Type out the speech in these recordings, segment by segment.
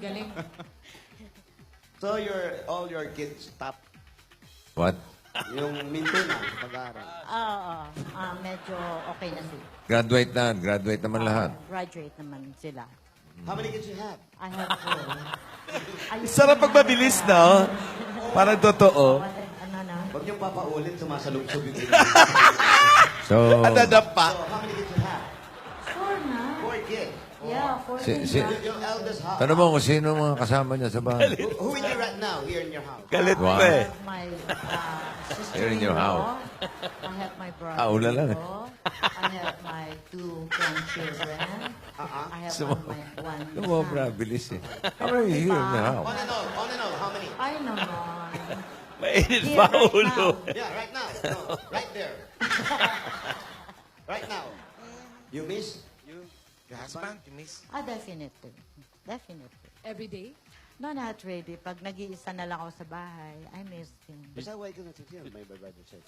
Galing. So, all your kids top What? yung minto na sa pag-aaral. Oo. Medyo okay na sila. Graduate na. Graduate naman lahat. Graduate naman sila. How many kids you have? I have four. Ayun Sarap na. pag mabilis, no? Parang totoo. Ano na? Huwag niyong papaulit, sumasalubsob yung So, Nadadapa. So, how many kids you have? Four na. 4 kids. Yeah, four Si- na. si- Your eldest how? tanong mo kung sino mga kasama niya sa bahay. Who with you right now here in your house? Galit Wow. pa I eh. have my sister Here in your house. I have my brother. Ah, ula lang eh. I have my two grandchildren. I have one Lumobra, bilis eh. How are you here in the house? On and all, how many? Ay naman. Mainit Here, pa right ulo. now. Yeah, right now. No, right there. Right now. You miss? Your husband, you miss? Definitely. Definitely. Every day? No, not really. Pag nag-iisa na lang ako sa bahay, I miss him. Is that why you can sit here? My brother said.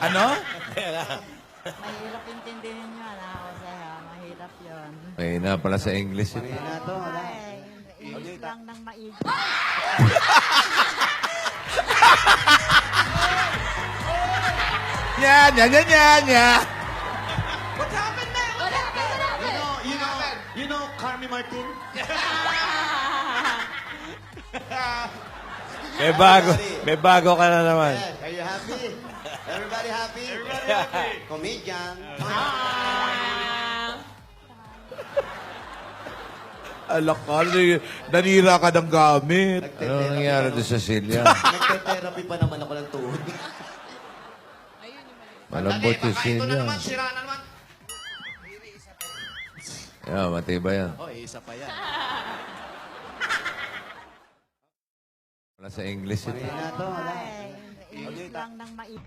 Ano? Mahirap intindihin nyo na ako sa'yo. Mahirap yun. May na pala sa English. Eh. Na to, wala. Ay, English lang ng maigi. Nya, nya, nya, nya, nya. You know Carmi Martin? May bago ka na naman. Yes. Are you happy? Everybody happy? Everybody happy. Comedian. Alak ka, nanira ka ng gamit. Ano nangyari doon sa Celia? Nagte-therapy pa naman ako ng tuhod. Malambot yung Celia. Sira na naman. Yeah, matibay yan. Oh, isa pa yan. Wala sa English. Eh. Na to, wala. Ay, English lang ng maigi.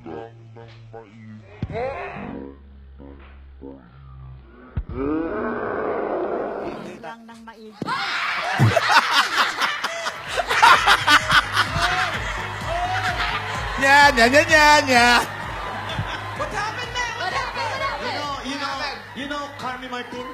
English lang ng maigi. Nya, nya, nya, nya, nya. You know Carmi Martin?